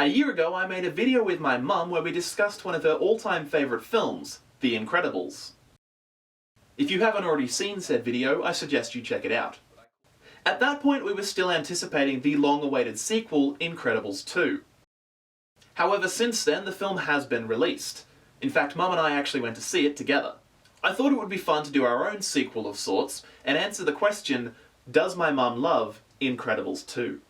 A year ago, I made a video with my mum where we discussed one of her all-time favourite films, The Incredibles. If you haven't already seen said video, I suggest you check it out. At that point, we were still anticipating the long-awaited sequel, Incredibles 2. However, since then, the film has been released. In fact, Mum and I actually went to see it together. I thought it would be fun to do our own sequel of sorts, and answer the question, does my mum love Incredibles 2?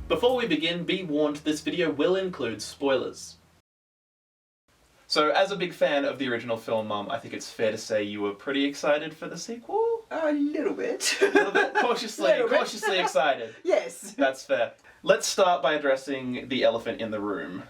Before we begin, be warned, this video will include spoilers. So, as a big fan of the original film, Mum, I think it's fair to say you were pretty excited for the sequel? A little bit. A little bit? Cautiously excited. Yes. That's fair. Let's start by addressing the elephant in the room.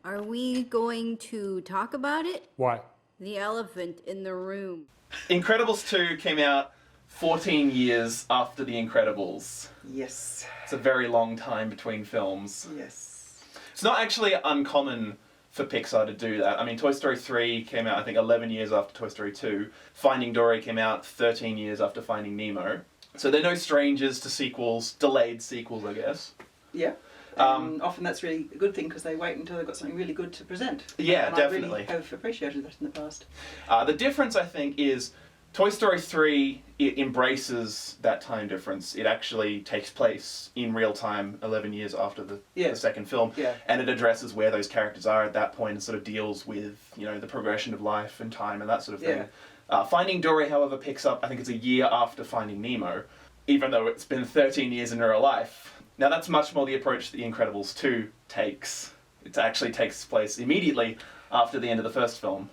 Are we going to talk about it? What? The elephant in the room. Incredibles 2 came out 14 years after The Incredibles. Yes. It's a very long time between films. Yes. It's not actually uncommon for Pixar to do that. I mean, Toy Story 3 came out, I think, 11 years after Toy Story 2. Finding Dory came out 13 years after Finding Nemo. So they're no strangers to sequels, delayed sequels, I guess. Yeah. Often that's really a good thing because they wait until they've got something really good to present. Yeah, and definitely. I really have appreciated that in the past. The difference, I think, is Toy Story 3, it embraces that time difference. It actually takes place in real time 11 years after the second film. Yeah. And it addresses where those characters are at that point and sort of deals with, you know, the progression of life and time and that sort of thing. Yeah. Finding Dory, however, picks up, I think it's a year after Finding Nemo, even though it's been 13 years in real life. Now that's much more the approach that The Incredibles 2 takes. It actually takes place immediately after the end of the first film.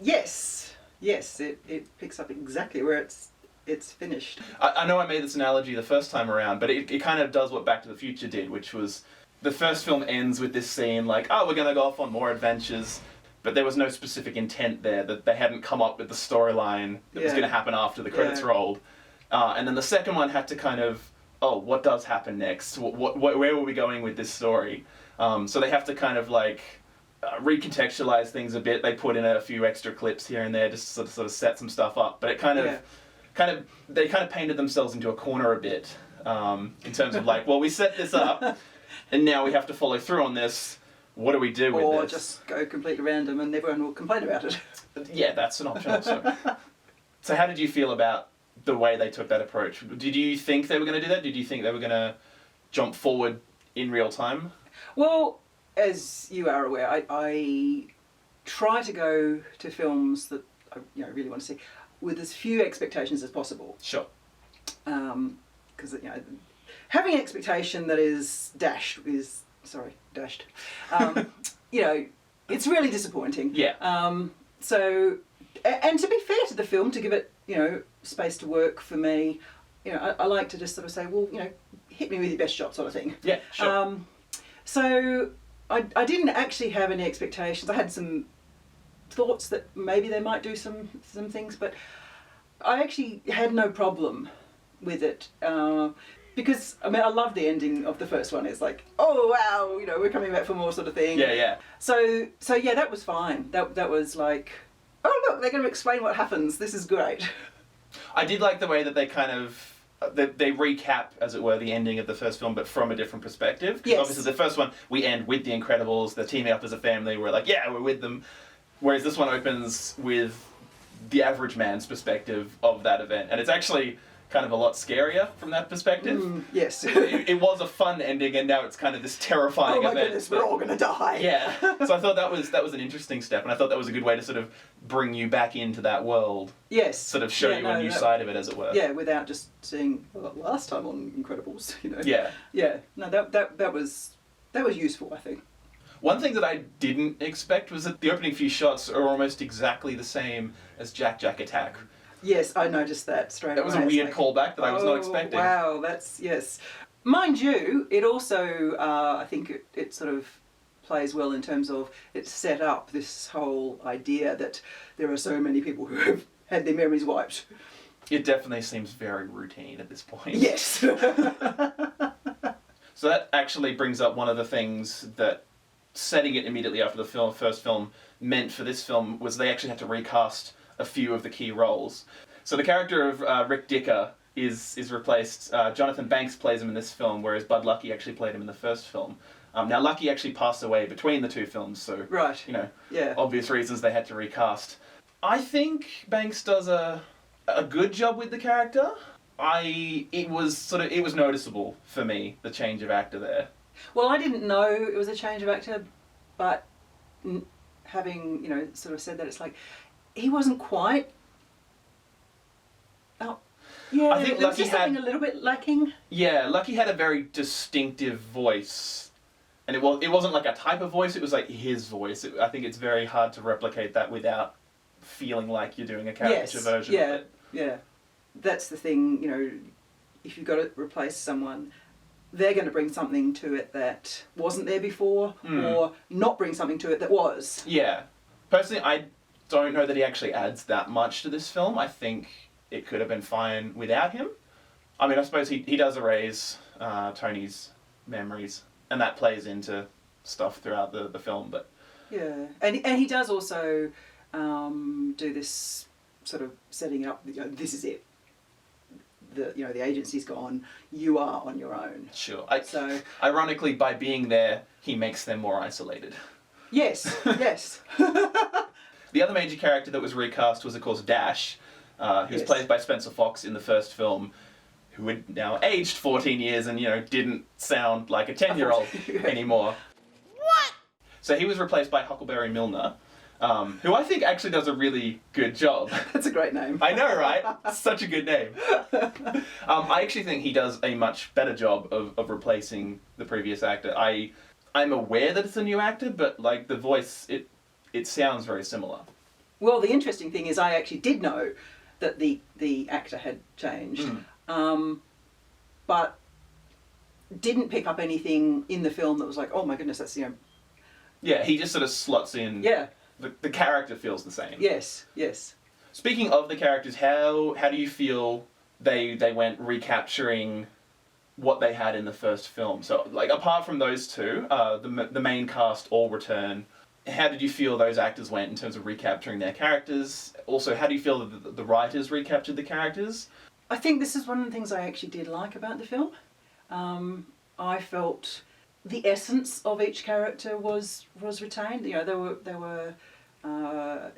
Yes. Yes, it picks up exactly where it's finished. I know I made this analogy the first time around, but it kind of does what Back to the Future did, which was the first film ends with this scene like, oh, we're going to go off on more adventures, but there was no specific intent there, that they hadn't come up with the storyline that was going to happen after the credits rolled. And then the second one had to kind of, oh, what does happen next? Where were we going with this story? So they have to kind of like recontextualize things a bit. They put in a few extra clips here and there just to sort of set some stuff up. But it they kind of painted themselves into a corner a bit in terms of like, well, we set this up and now we have to follow through on this. What do we do with this? Or just go completely random and everyone will complain about it. Yeah, that's an option also. So how did you feel about the way they took that approach? Did you think they were going to do that? Did you think they were going to jump forward in real time? Well, as you are aware, I try to go to films that I really want to see with as few expectations as possible. Sure. Because having an expectation that is dashed, it's really disappointing. Yeah. So, and to be fair to the film, to give it space to work for me, I like to just sort of say, well, hit me with your best shot, sort of thing. Yeah. Sure. So I didn't actually have any expectations. I had some thoughts that maybe they might do some things, but I actually had no problem with it because I love the ending of the first one. It's like, oh wow, we're coming back for more, sort of thing. Yeah, yeah. So yeah, that was fine. That was like, oh look, they're going to explain what happens. This is great. I did like the way that they kind of they recap, as it were, the ending of the first film, but from a different perspective. Because obviously the first one, we end with the Incredibles, they're teaming up as a family, we're like, yeah, we're with them. Whereas this one opens with the average man's perspective of that event. And it's actually kind of a lot scarier from that perspective. Yes. It was a fun ending, and now it's kind of this terrifying event. Oh my goodness, we're all going to die. Yeah. So I thought that was an interesting step, and I thought that was a good way to sort of bring you back into that world. Yes. Sort of show you a new side of it, as it were. Yeah, without just seeing last time on Incredibles, Yeah. Yeah. No, that was useful, I think. One thing that I didn't expect was that the opening few shots are almost exactly the same as Jack Jack Attack. Yes, I noticed that straight away. That was a weird callback that I was not expecting. Wow, yes. Mind you, it also, I think it sort of plays well in terms of it's set up this whole idea that there are so many people who have had their memories wiped. It definitely seems very routine at this point. Yes. So that actually brings up one of the things that setting it immediately after the first film meant for this film was they actually had to recast a few of the key roles. So the character of Rick Dicker is replaced. Jonathan Banks plays him in this film, whereas Bud Luckey actually played him in the first film. Now Luckey actually passed away between the two films, so Right. Yeah. obvious reasons they had to recast. I think Banks does a good job with the character. It was noticeable for me, the change of actor there. Well, I didn't know it was a change of actor, but having, sort of said that, it's like, he wasn't quite... Oh, yeah, I think there was Luckey just something a little bit lacking. Yeah, Luckey had a very distinctive voice. And it wasn't like a type of voice, it was like his voice. I think it's very hard to replicate that without feeling like you're doing a caricature version of it. Yeah. That's the thing, if you've got to replace someone, they're going to bring something to it that wasn't there before, or not bring something to it that was. Yeah. Personally, I don't know that he actually adds that much to this film. I think it could have been fine without him. I mean, I suppose he does erase Tony's memories, and that plays into stuff throughout the film, but... Yeah, and he does also do this sort of setting up, this is it. The agency's gone, you are on your own. Sure. So ironically, by being there, he makes them more isolated. Yes, yes. The other major character that was recast was, of course, Dash, who's played by Spencer Fox in the first film, who had now aged 14 years and, didn't sound like a 10-year-old anymore. What? So he was replaced by Huckleberry Milner, who I think actually does a really good job. That's a great name. I know, right? Such a good name. I actually think he does a much better job of replacing the previous actor. I'm aware that it's a new actor, but like the voice, it sounds very similar. Well, the interesting thing is I actually did know that the actor had changed, but didn't pick up anything in the film that was like, oh my goodness, that's, Yeah, he just sort of slots in. Yeah. The character feels the same. Yes, yes. Speaking of the characters, how do you feel they went recapturing what they had in the first film? So, like, apart from those two, the main cast all return. How did you feel those actors went in terms of recapturing their characters? Also, how do you feel that the writers recaptured the characters? I think this is one of the things I actually did like about the film. I felt the essence of each character was retained. There were a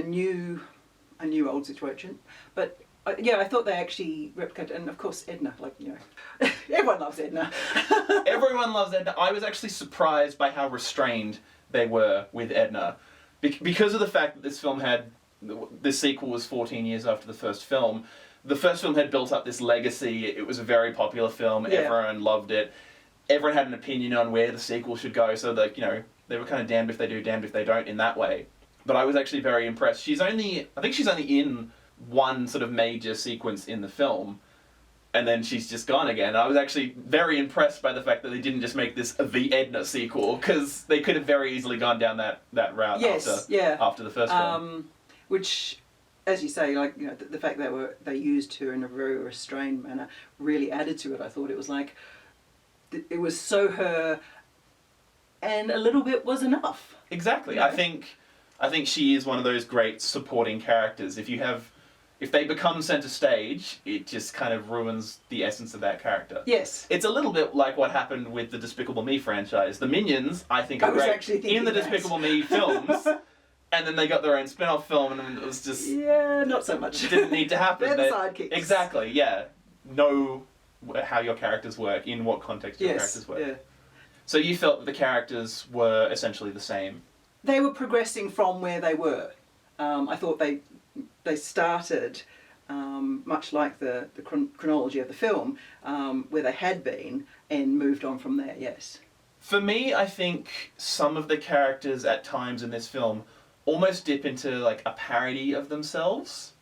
new old situation, but I thought they actually replicated, and of course Edna, everyone loves Edna. Everyone loves Edna. I was actually surprised by how restrained they were with Edna, because of the fact that this film the sequel was 14 years after the first film. The first film had built up this legacy. It was a very popular film. Yeah. Everyone loved it. Everyone had an opinion on where the sequel should go, so that, they were kind of damned if they do, damned if they don't in that way. But I was actually very impressed. I think she's only in one sort of major sequence in the film, and then she's just gone again. I was actually very impressed by the fact that they didn't just make this the Edna sequel, because they could have very easily gone down that route after the first film. Which, as you say, the fact that they used her in a very restrained manner really added to it. I thought it was like, it was so her, and a little bit was enough. Exactly. I think she is one of those great supporting characters. If they become centre stage, it just kind of ruins the essence of that character. Yes. It's a little bit like what happened with the Despicable Me franchise. The Minions, I think, are great in the Despicable Me films, and then they got their own spin-off film, and it was just... Yeah, not so much. Didn't need to happen. They're the sidekicks. Exactly, yeah. Know how your characters work, in what context your characters work. Yeah. So you felt that the characters were essentially the same? They were progressing from where they were. I thought they started much like the chronology of the film, where they had been, and moved on from there, yes. For me, I think some of the characters at times in this film almost dip into like a parody of themselves.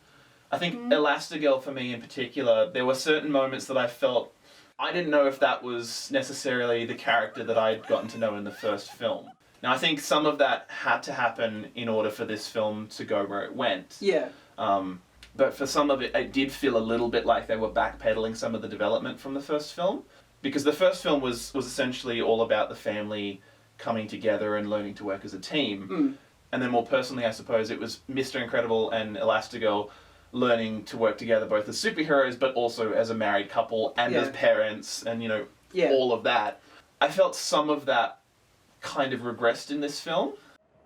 I think Elastigirl, for me in particular, there were certain moments that I felt I didn't know if that was necessarily the character that I'd gotten to know in the first film. Now, I think some of that had to happen in order for this film to go where it went. Yeah. But for some of it, it did feel a little bit like they were backpedaling some of the development from the first film. Because the first film was essentially all about the family coming together and learning to work as a team. And then more personally, I suppose, it was Mr. Incredible and Elastigirl learning to work together both as superheroes, but also as a married couple and as parents and, you know, all of that. I felt some of that kind of regressed in this film.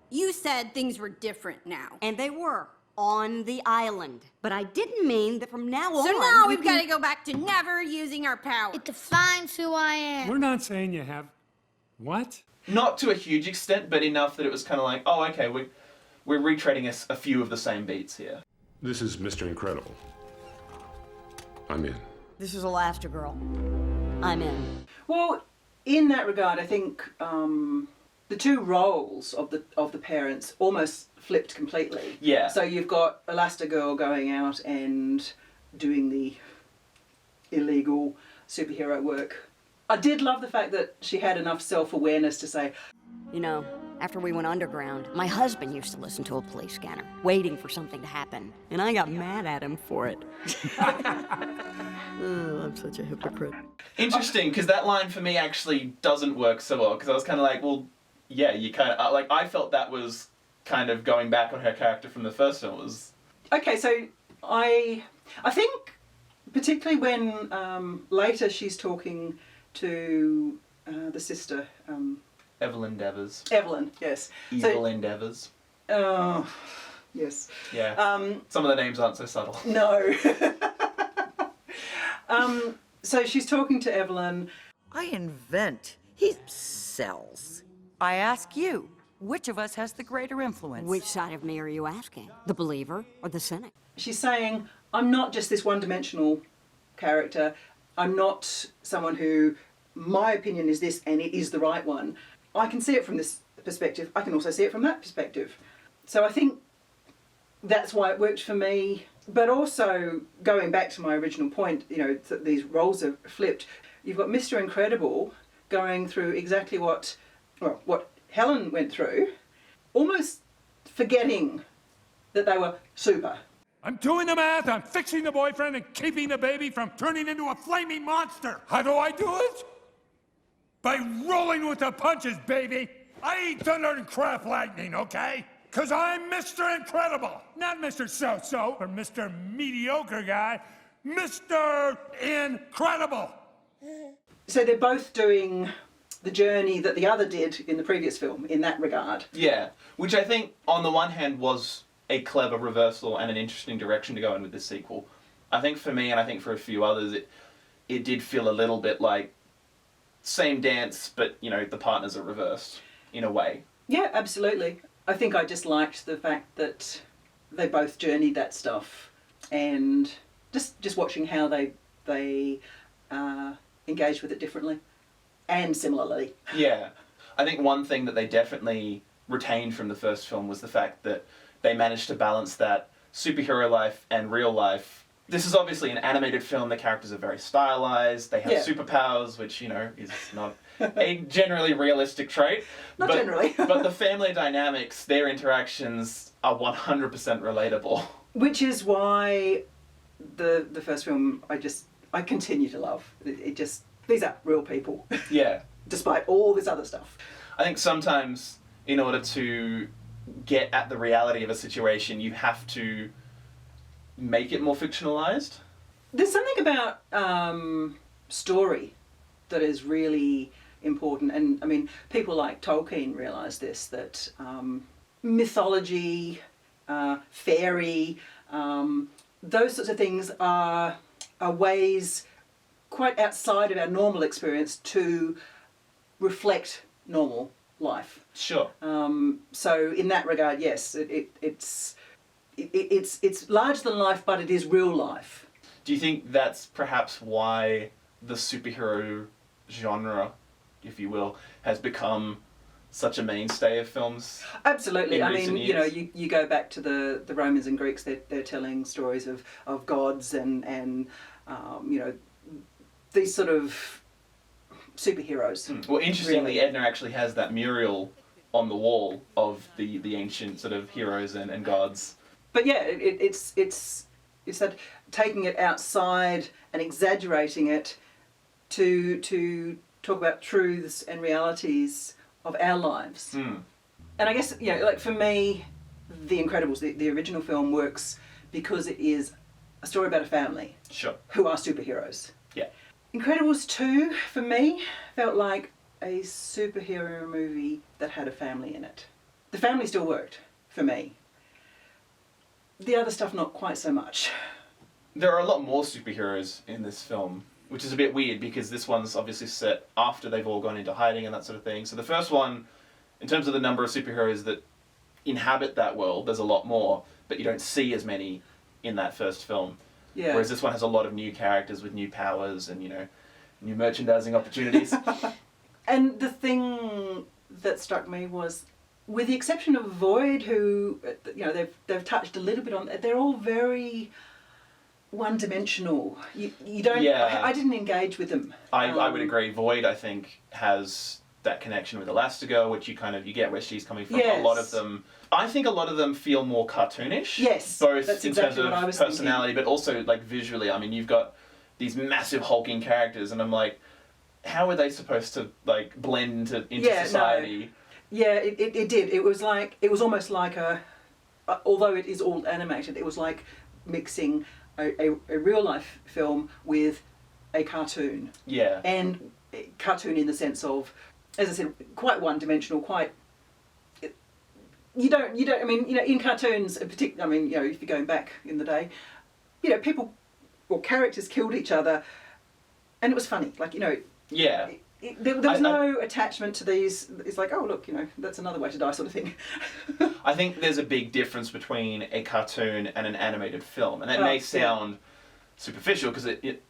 You said things were different now. And they were. On the island. But I didn't mean that from now on... So now we've got to go back to never using our power. It defines who I am. We're not saying you have... What? Not to a huge extent, but enough that it was kind of like, oh, okay, we're retreading a few of the same beats here. This is Mr. Incredible. I'm in. This is Elastigirl. I'm in. Well, in that regard, I think the two roles of the parents almost flipped completely. Yeah. So you've got Elastigirl going out and doing the illegal superhero work. I did love the fact that she had enough self-awareness to say, You know, after we went underground, my husband used to listen to a police scanner, waiting for something to happen. And I got mad at him for it. Oh, I'm such a hypocrite. Interesting, because that line for me actually doesn't work so well, because I was kind of like, well, yeah, you kind of, like, I felt that was kind of going back on her character from the first film. It was... Okay, so I think particularly when later she's talking to the sister, Evelyn Devers. Evelyn, yes. Evil Endeavours. Oh, yes. Yeah. Some of the names aren't so subtle. No. So she's talking to Evelyn. I invent. He sells. I ask you, which of us has the greater influence? Which side of me are you asking? The believer or the cynic? She's saying, I'm not just this one-dimensional character. I'm not someone who, my opinion is this and it is the right one. I can see it from this perspective. I can also see it from that perspective. So I think that's why it worked for me. But also, going back to my original point, you know, that these roles are flipped. You've got Mr. Incredible going through exactly what Helen went through, almost forgetting that they were super. I'm doing the math, I'm fixing the boyfriend and keeping the baby from turning into a flaming monster. How do I do it? By rolling with the punches, baby. I eat thunder and crap lightning, okay? Because I'm Mr. Incredible. Not Mr. So-so or Mr. Mediocre guy. Mr. Incredible. So they're both doing the journey that the other did in the previous film in that regard. Yeah, which I think on the one hand was a clever reversal and an interesting direction to go in with this sequel. I think for me and I think for a few others it did feel a little bit like same dance, but you know the partners are reversed in a way. Yeah, absolutely. I think I just liked the fact that they both journeyed that stuff, and just watching how they engaged with it differently and similarly. Yeah, I think one thing that they definitely retained from the first film was the fact that they managed to balance that superhero life and real life. This is obviously an animated film. The characters are very stylized. They have superpowers, which, you know, is not a generally realistic trait. Not generally. But the family dynamics, their interactions are 100% relatable. Which is why the first film I continue to love. It just, these are real people. Yeah. Despite all this other stuff. I think sometimes in order to get at the reality of a situation, you have to make it more fictionalized. There's something about story that is really important, and I mean, people like Tolkien realise this, that mythology, fairy, those sorts of things are ways quite outside of our normal experience to reflect normal life. Sure. So in that regard, yes, it's larger than life, but it is real life. Do you think that's perhaps why the superhero genre, if you will, has become such a mainstay of films? Absolutely. in I recent mean, you know, years? you go back to the Romans and Greeks, they're telling stories of gods and you know, these sort of superheroes. Well, interestingly, really. Edna actually has that Muriel on the wall of the ancient sort of heroes and gods. But yeah, it's that taking it outside and exaggerating it to talk about truths and realities of our lives. And I guess, you know, like for me, The Incredibles, the original film, works because it is a story about a family Sure. who are superheroes. Yeah. Incredibles 2, for me, felt like a superhero movie that had a family in it. The family still worked for me. The other stuff, not quite so much. There are a lot more superheroes in this film, which is a bit weird because this one's obviously set after they've all gone into hiding and that sort of thing. So the first one, in terms of the number of superheroes that inhabit that world, there's a lot more, but you don't see as many in that first film. Yeah. Whereas this one has a lot of new characters with new powers and, you know, new merchandising opportunities. And the thing that struck me was, with the exception of Void, who, you know, they've touched a little bit on, they're all very one-dimensional. You don't. Yeah. I didn't engage with them. I would agree. Void, I think, has that connection with Elastigirl, which you get where she's coming from. Yes. A lot of them, I think a lot of them feel more cartoonish. Yes, Both that's in exactly terms what I of was personality, but also like visually. I mean, you've got these massive hulking characters, and I'm like, how are they supposed to like blend into society? Yeah, it did. It was almost like although it is all animated, it was like mixing a real life film with a cartoon. Yeah. And cartoon in the sense of, as I said, quite one-dimensional, quite. You don't. I mean, you know, in cartoons, in particular. I mean, you know, if you're going back in the day, you know, people or characters killed each other, and it was funny. Like, you know. Yeah. There was no attachment to these. It's like, oh look, you know, that's another way to die, sort of thing. I think there's a big difference between a cartoon and an animated film, and that may sound superficial because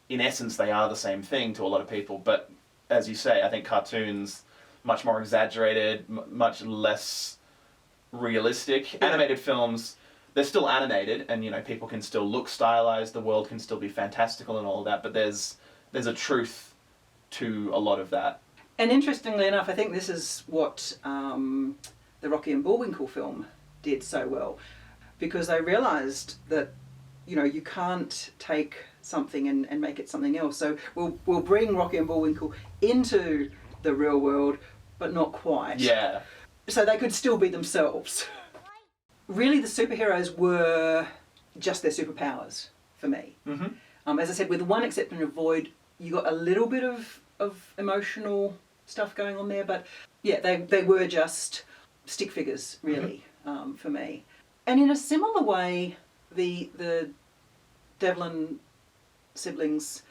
in essence they are the same thing to a lot of people. But as you say, I think cartoons much more exaggerated, much less realistic. Yeah. Animated films, they're still animated, and you know people can still look stylized, the world can still be fantastical and all of that. But there's a truth to a lot of that. And interestingly enough, I think this is what the Rocky and Bullwinkle film did so well, because they realised that, you know, you can't take something and make it something else. So we'll bring Rocky and Bullwinkle into the real world, but not quite. Yeah. So they could still be themselves. Really, the superheroes were just their superpowers for me. Mm-hmm. As I said, with the one exception of Void, you got a little bit of emotional stuff going on there, but yeah, they were just stick figures, really, for me. And in a similar way, the Devlin siblings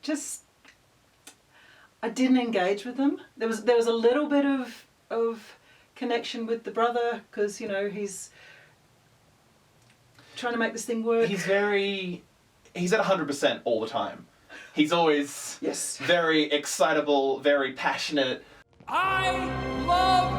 just, I didn't engage with them. There was a little bit of connection with the brother, because, you know, he's trying to make this thing work. He's at 100% all the time. He's always very excitable, very passionate. I love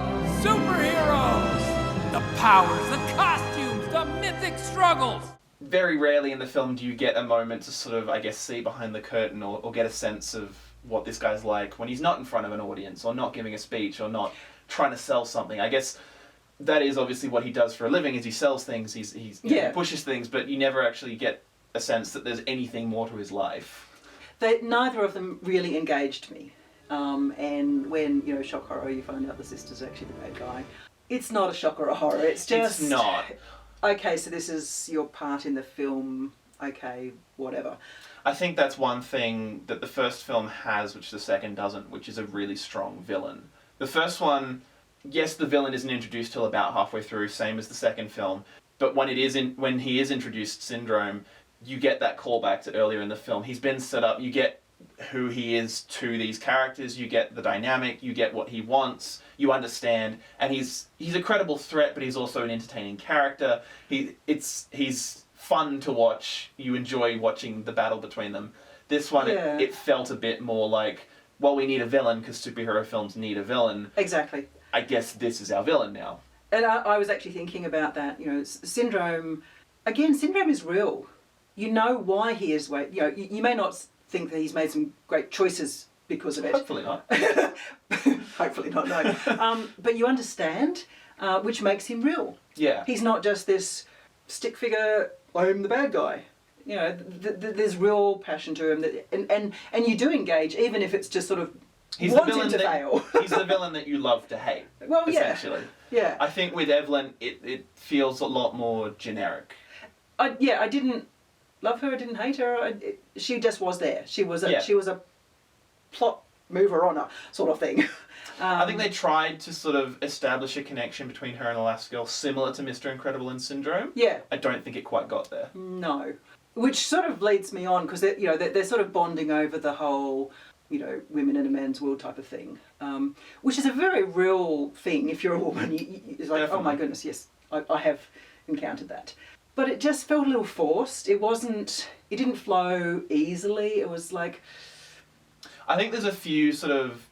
superheroes! The powers, the costumes, the mythic struggles! Very rarely in the film do you get a moment to sort of, I guess, see behind the curtain or get a sense of what this guy's like when he's not in front of an audience or not giving a speech or not trying to sell something. I guess that is obviously what he does for a living, is he sells things, he pushes things, but you never actually get a sense that there's anything more to his life. Neither of them really engaged me. And when, you know, shock horror, you find out the sister's actually the bad guy. It's not a shock or a horror, it's just... It's not. Okay, so this is your part in the film, okay, whatever. I think that's one thing that the first film has, which the second doesn't, which is a really strong villain. The first one, yes, the villain isn't introduced till about halfway through, same as the second film, but when he is introduced, Syndrome, you get that callback to earlier in the film. He's been set up, you get who he is to these characters, you get the dynamic, you get what he wants, you understand, and he's a credible threat, but he's also an entertaining character. He's fun to watch, you enjoy watching the battle between them. This one, it felt a bit more like, well, we need a villain because superhero films need a villain. Exactly. I guess this is our villain now. And I was actually thinking about that, you know, Syndrome is real. You know why he is, you know, you may not think that he's made some great choices because of it. Hopefully not. Hopefully not, no. But you understand, which makes him real. Yeah. He's not just this stick figure, I'm the bad guy. You know, there's real passion to him, that, and you do engage, even if it's just sort of wanting to fail. He's the villain that you love to hate. Well, yeah. Essentially. Yeah. I think with Evelyn, it feels a lot more generic. I didn't love her, I didn't hate her. She just was there. She was Yeah. a plot mover on sort of thing. I think they tried to sort of establish a connection between her and Elastigirl, similar to Mr. Incredible and Syndrome. Yeah. I don't think it quite got there. No. Which sort of leads me on, because they're sort of bonding over the whole, women in a man's world type of thing, which is a very real thing. If you're a woman, it's like, Definitely. oh my goodness, yes, I have encountered that. But it just felt a little forced. It didn't flow easily. It was like... I think there's a few sort of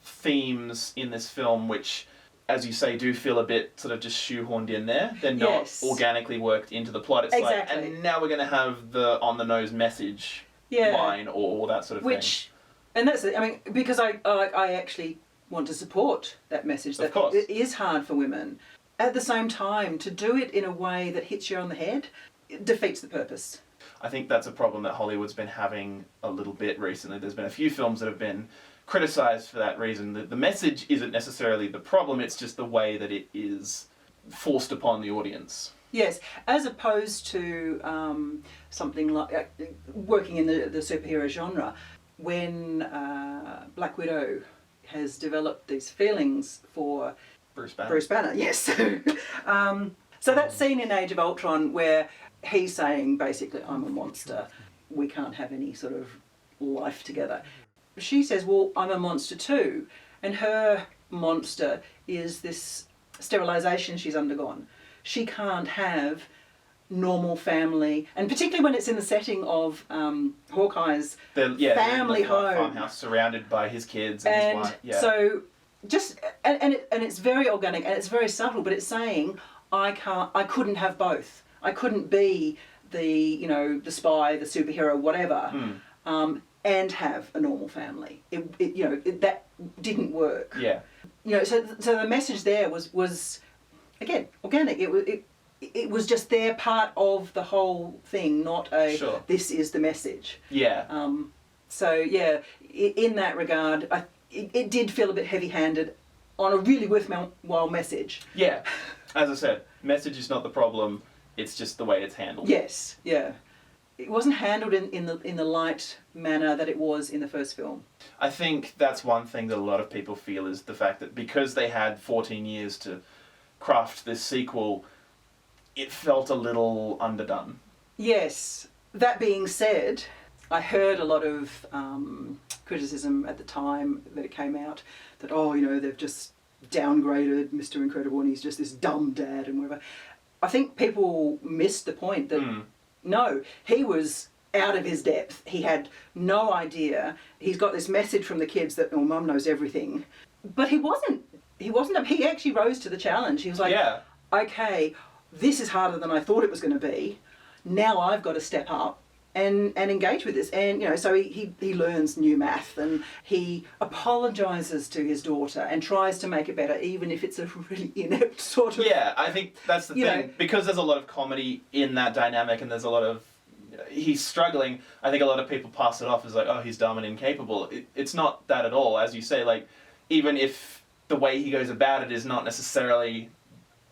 themes in this film which, as you say, do feel a bit sort of just shoehorned in there. They're not Yes. organically worked into the plot. It's Exactly. like, and now we're going to have the on-the-nose message Yeah. line or that sort of thing. And that's it. I mean, because I actually want to support that message. That Of course. it is hard for women. At the same time, to do it in a way that hits you on the head, it defeats the purpose. I think that's a problem that Hollywood's been having a little bit recently. There's been a few films that have been criticised for that reason. The message isn't necessarily the problem, it's just the way that it is forced upon the audience. Yes, as opposed to something like working in the superhero genre, when Black Widow has developed these feelings for Bruce Banner. Bruce Banner, yes. So that scene in Age of Ultron where he's saying basically, I'm a monster, we can't have any sort of life together. She says, well, I'm a monster too. And her monster is this sterilisation she's undergone. She can't have normal family, and particularly when it's in the setting of Hawkeye's family the home. farmhouse surrounded by his kids and his And wife. Yeah. so just and it's very organic and it's very subtle, but it's saying I couldn't have both. I couldn't be the spy, the superhero, whatever, and have a normal family. That didn't work. Yeah. So the message there was again organic. It was just their part of the whole thing, not Sure. this is the message. Yeah. So yeah, in that regard, it did feel a bit heavy-handed on a really worthwhile message. Yeah. As I said, message is not the problem. It's just the way it's handled. Yes, yeah. It wasn't handled in the light manner that it was in the first film. I think that's one thing that a lot of people feel is the fact that because they had 14 years to craft this sequel, it felt a little underdone. Yes. That being said, I heard a lot of criticism at the time that it came out that, they've just downgraded Mr. Incredible and he's just this dumb dad and whatever. I think people missed the point that, no, he was out of his depth. He had no idea. He's got this message from the kids that, Mum knows everything. But he wasn't. He actually rose to the challenge. He was like, Yeah. okay, this is harder than I thought it was going to be. Now I've got to step up and engage with this. And, so he learns new math and he apologises to his daughter and tries to make it better, even if it's a really inept sort of... Yeah, I think that's the thing. Because there's a lot of comedy in that dynamic and there's a lot of... He's struggling. I think a lot of people pass it off as like, oh, he's dumb and incapable. It's not that at all. As you say, like, even if the way he goes about it is not necessarily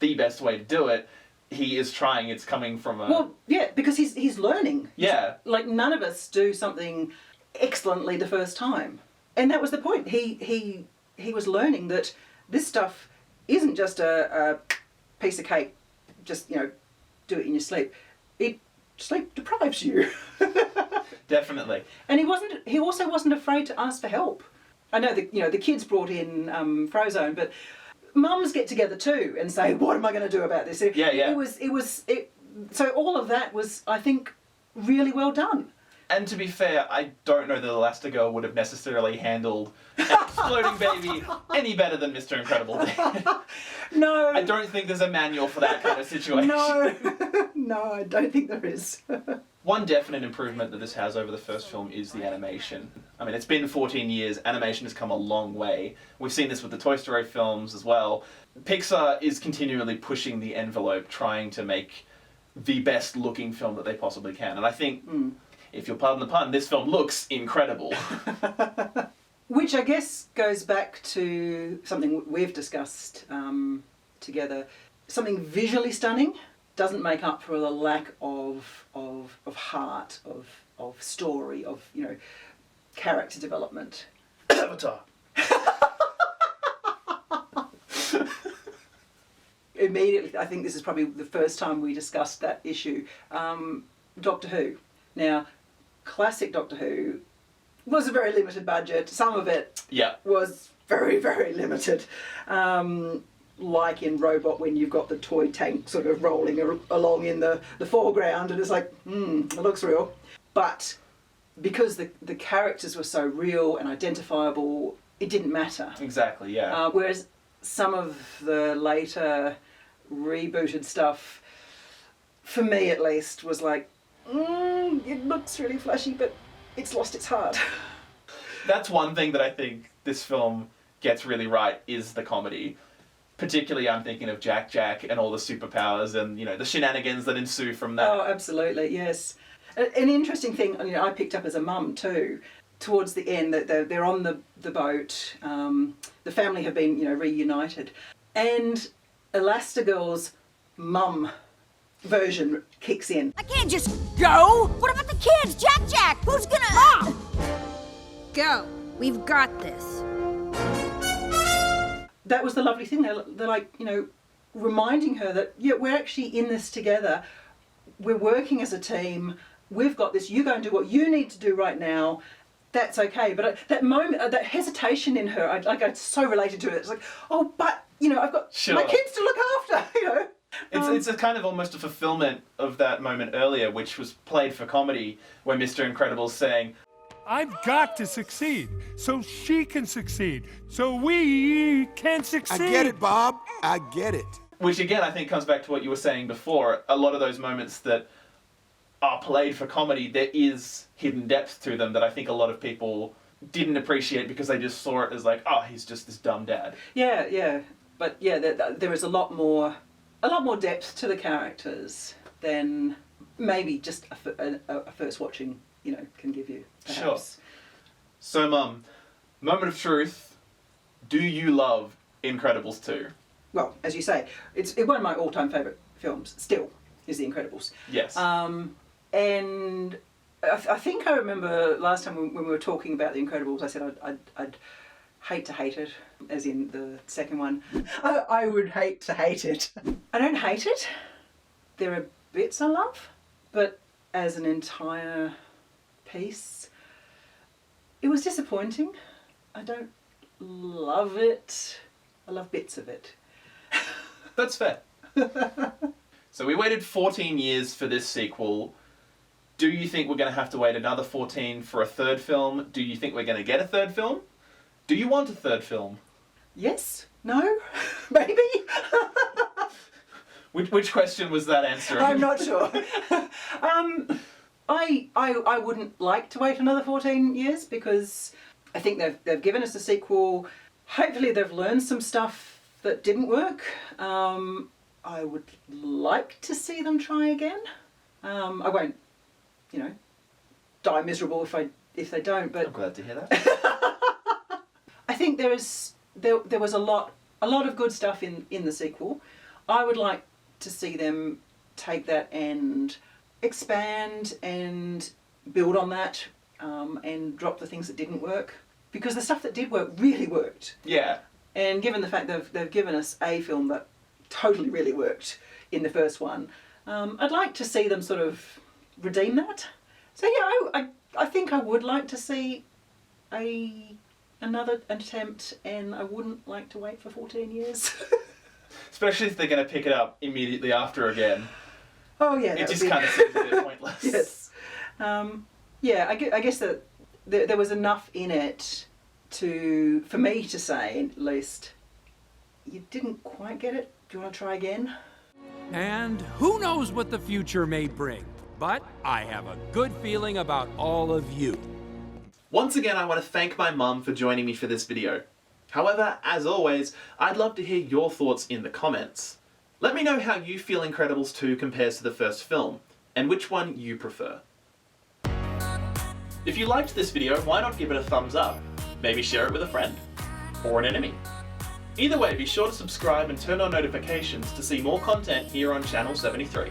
the best way to do it, he is trying. It's coming from a... Well, yeah, because he's learning. Yeah. Like, none of us do something excellently the first time. And that was the point. He was learning that this stuff isn't just a piece of cake, just, do it in your sleep. Sleep deprives you. Definitely. And he also wasn't afraid to ask for help. I know the kids brought in Frozone, but mums get together too and say, what am I going to do about this? Yeah. So all of that was, I think, really well done. And to be fair, I don't know that Elastigirl would have necessarily handled an exploding baby any better than Mr. Incredible did. No. I don't think there's a manual for that kind of situation. No. No, I don't think there is. One definite improvement that this has over the first film is the animation. I mean, it's been 14 years, animation has come a long way. We've seen this with the Toy Story films as well. Pixar is continually pushing the envelope, trying to make the best looking film that they possibly can. And I think, if you'll pardon the pun, this film looks incredible. Which I guess goes back to something we've discussed together. Something visually stunning doesn't make up for the lack of heart, of story, of, you know, character development. Avatar. Immediately, I think this is probably the first time we discussed that issue. Doctor Who. Now, classic Doctor Who was a very limited budget. Some of it was very, very limited. Like in Robot, when you've got the toy tank sort of rolling along in the foreground, and it's like, it looks real. But because the characters were so real and identifiable, it didn't matter. Exactly, yeah. Whereas some of the later rebooted stuff, for me at least, was like, it looks really flashy, but it's lost its heart. That's one thing that I think this film gets really right, is the comedy. Particularly, I'm thinking of Jack Jack and all the superpowers and, you know, the shenanigans that ensue from that. Oh, absolutely, yes. An interesting thing, you know, I picked up as a mum too, towards the end, that they're on the boat, the family have been, you know, reunited, and Elastigirl's mum version kicks in. I can't just go. What about the kids? Jack, who's gonna... Mom! Go. We've got this. That was the lovely thing. They're like, you know, reminding her that, yeah, we're actually in this together. We're working as a team. We've got this. You go and do what you need to do right now. That's okay. But that moment, that hesitation in her, I so related to it. It's like, oh, but, you know, I've got my kids to look after, you know. It's a kind of almost a fulfillment of that moment earlier, which was played for comedy, where Mr. Incredible's saying, I've got to succeed so she can succeed, so we can succeed. I get it, Bob. I get it. Which again, I think comes back to what you were saying before. A lot of those moments that are played for comedy, there is hidden depth to them that I think a lot of people didn't appreciate because they just saw it as like, oh, he's just this dumb dad. Yeah. But yeah, there is a lot more depth to the characters than maybe just a first watching, you know, can give you. Perhaps. Sure. So, Mum, moment of truth. Do you love Incredibles 2? Well, as you say, it's one of my all-time favourite films. Still, is The Incredibles. Yes. And I think I remember last time when we were talking about The Incredibles, I said I'd hate to hate it, as in the second one. I would hate to hate it. I don't hate it. There are bits I love, but as an entire piece, it was disappointing. I don't love it. I love bits of it. That's fair. So we waited 14 years for this sequel. Do you think we're going to have to wait another 14 for a third film? Do you think we're going to get a third film? Do you want a third film? Yes? No? Maybe? Which question was that answering? I'm not sure. I wouldn't like to wait another 14 years because I think they've given us a sequel. Hopefully they've learned some stuff that didn't work. I would like to see them try again. I won't, you know, die miserable if they don't. But I'm glad to hear that. I think there was a lot of good stuff in the sequel. I would like to see them take that and expand and build on that, and drop the things that didn't work, because the stuff that did work really worked. Yeah. And given the fact they've given us a film that totally really worked in the first one, I'd like to see them sort of redeem that. So yeah, I think I would like to see another attempt, and I wouldn't like to wait for 14 years. Especially if they're going to pick it up immediately after again. Oh yeah, it just kind of seems a bit pointless. Yes. Yeah, I guess that there was enough in it for me to say, at least, you didn't quite get it. Do you want to try again? And who knows what the future may bring, but I have a good feeling about all of you. Once again, I want to thank my mum for joining me for this video. However, as always, I'd love to hear your thoughts in the comments. Let me know how you feel Incredibles 2 compares to the first film, and which one you prefer. If you liked this video, why not give it a thumbs up? Maybe share it with a friend. Or an enemy. Either way, be sure to subscribe and turn on notifications to see more content here on Channel 73.